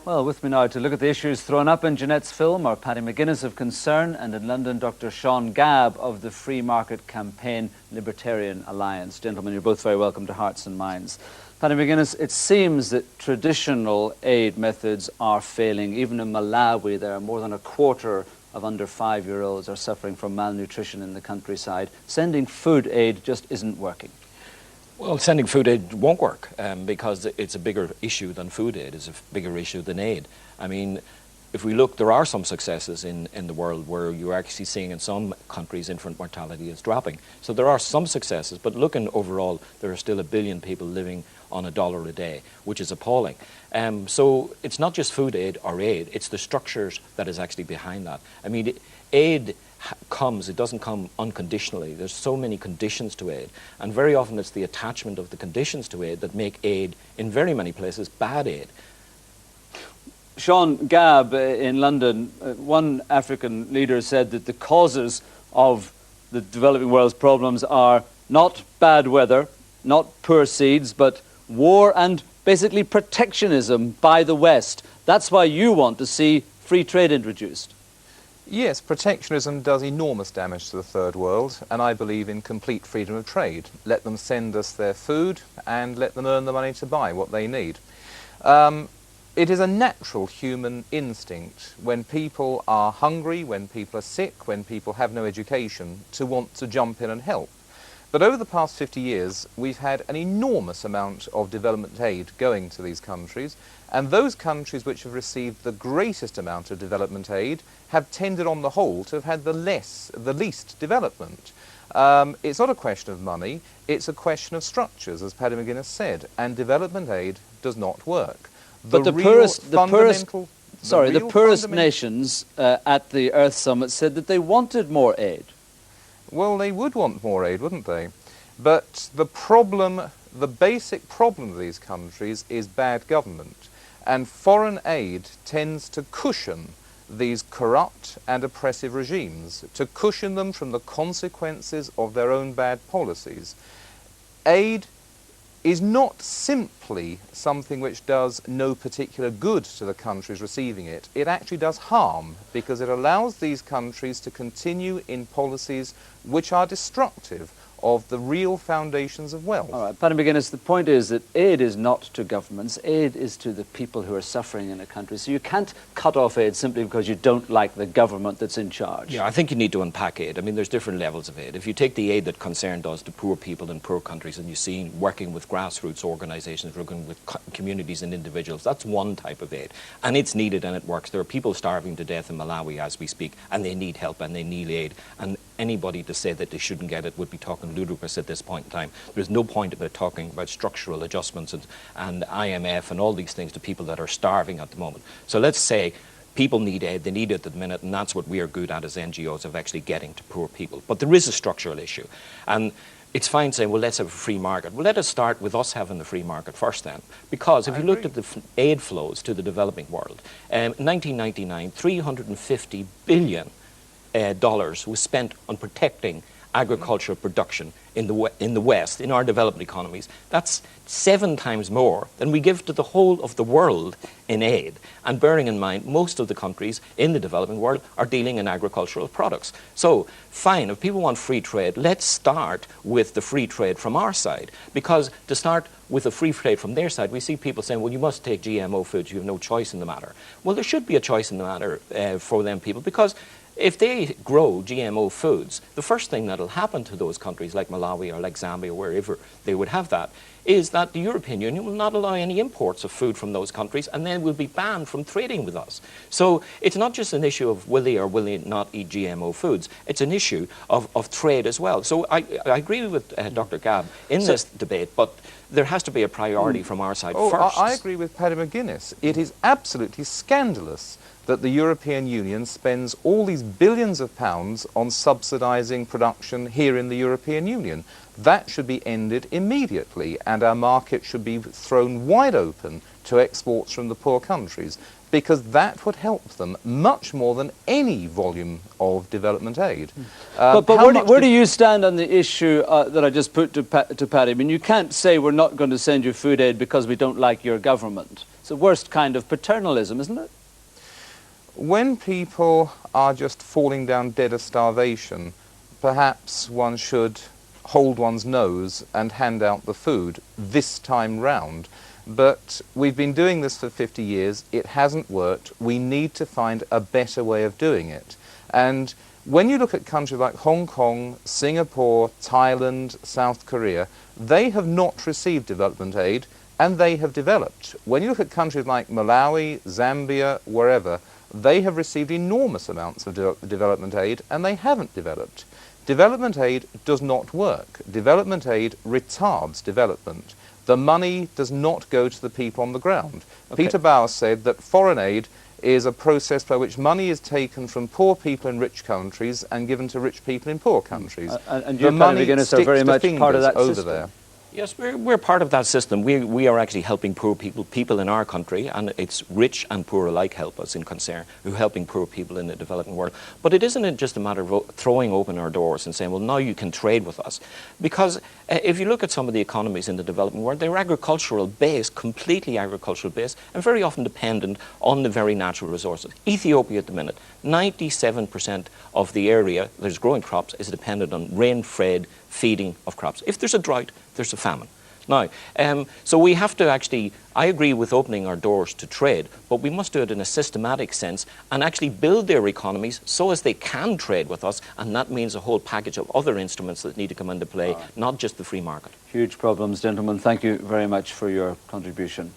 Well, with me now to look at the issues thrown up in Jeanette's film are Paddy McGuinness of Concern and in London Dr. Sean Gabb of the Free Market Campaign Libertarian Alliance. Gentlemen, you're both very welcome to Hearts and Minds. Paddy McGuinness, it seems that traditional aid methods are failing. Even in Malawi, there are more than a quarter of under 5-year-olds are suffering from malnutrition in the countryside. Sending food aid just isn't working. Well, sending food aid won't work because it's a bigger issue than food aid. It's a bigger issue than aid. I mean, if we look, there are some successes in the world where you're actually seeing in some countries infant mortality is dropping. So there are some successes, but looking overall, there are still 1 billion people living on $1 a day, which is appalling. So it's not just food aid or aid, it's the structures that is actually behind that. I mean, aid it doesn't come unconditionally. There's so many conditions to aid, and very often it's the attachment of the conditions to aid that make aid, in very many places, bad aid. Sean Gabb in London, one African leader said that the causes of the developing world's problems are not bad weather, not poor seeds, but war and basically protectionism by the West. That's why you want to see free trade introduced. Yes, protectionism does enormous damage to the third world, and I believe in complete freedom of trade. Let them send us their food and let them earn the money to buy what they need. It is a natural human instinct when people are hungry, when people are sick, when people have no education, to want to jump in and help. But over the past 50 years, we've had an enormous amount of development aid going to these countries, and those countries which have received the greatest amount of development aid have tended on the whole to have had the least development. It's not a question of money, it's a question of structures, as Paddy McGuinness said, and development aid does not work. But the poorest nations at the Earth Summit said that they wanted more aid. Well, they would want more aid, wouldn't they? But the basic problem of these countries is bad government. And foreign aid tends to cushion these corrupt and oppressive regimes, to cushion them from the consequences of their own bad policies. Aid is not simply something which does no particular good to the countries receiving it. It actually does harm, because it allows these countries to continue in policies which are destructive of the real foundations of wealth. All right, Paddy McGuinness, the point is that aid is not to governments, aid is to the people who are suffering in a country. So you can't cut off aid simply because you don't like the government that's in charge. Yeah, I think you need to unpack aid. I mean, there's different levels of aid. If you take the aid that Concern does to poor people in poor countries, and you see working with grassroots organisations, working with communities and individuals, that's one type of aid. And it's needed and it works. There are people starving to death in Malawi as we speak, and they need help and they need aid. And anybody to say that they shouldn't get it would be talking ludicrous at this point in time. There's no point about talking about structural adjustments and IMF and all these things to people that are starving at the moment. So let's say people need aid, they need it at the minute, and that's what we are good at as NGOs, of actually getting to poor people. But there is a structural issue. And it's fine saying, well, let's have a free market. Well, let us start with us having the free market first then. Because if you looked at the aid flows to the developing world, in 1999, $350 billion was spent on protecting agricultural production in the West, in our developed economies. That's 7 times more than we give to the whole of the world in aid. And bearing in mind, most of the countries in the developing world are dealing in agricultural products. So, fine, if people want free trade, let's start with the free trade from our side. Because to start with the free trade from their side, we see people saying, well, you must take GMO foods, you have no choice in the matter. Well, there should be a choice in the matter for them people, because if they grow GMO foods, the first thing that will happen to those countries like Malawi or like Zambia or wherever they would have that is that the European Union will not allow any imports of food from those countries, and then will be banned from trading with us. So it's not just an issue of will they or will they not eat GMO foods, it's an issue of trade as well. So I agree with Dr. Gabb in this debate, but there has to be a priority from our side first. I agree with Paddy McGuinness. It is absolutely scandalous that the European Union spends all these billions of pounds on subsidising production here in the European Union. That should be ended immediately, and our market should be thrown wide open to exports from the poor countries, because that would help them much more than any volume of development aid. But where do you stand on the issue that I just put to Paddy? I mean, you can't say we're not going to send you food aid because we don't like your government. It's the worst kind of paternalism, isn't it? When people are just falling down dead of starvation, perhaps one should hold one's nose and hand out the food this time round. But we've been doing this for 50 years. It hasn't worked. We need to find a better way of doing it. And when you look at countries like Hong Kong, Singapore, Thailand, South Korea, they have not received development aid and they have developed. When you look at countries like Malawi, Zambia, wherever, they have received enormous amounts of development aid and they haven't developed. Development aid does not work. Development aid retards development. The money does not go to the people on the ground. Okay. Peter Bauer said that foreign aid is a process by which money is taken from poor people in rich countries and given to rich people in poor countries. And you, Paddy McGuinness, are very much part of that over system. there. Yes, we're part of that system. We are actually helping poor people in our country, and it's rich and poor alike help us in concern, who are helping poor people in the developing world. But it isn't just a matter of throwing open our doors and saying, well, now you can trade with us. Because if you look at some of the economies in the developing world, they're agricultural based, completely agricultural based, and very often dependent on the very natural resources. Ethiopia at the minute, 97% of the area that is growing crops is dependent on rain-fed feeding of crops. If there's a drought, there's a famine. Now, so we have to actually, I agree with opening our doors to trade, but we must do it in a systematic sense and actually build their economies so as they can trade with us, and that means a whole package of other instruments that need to come into play, not just the free market. Huge problems, gentlemen. Thank you very much for your contribution.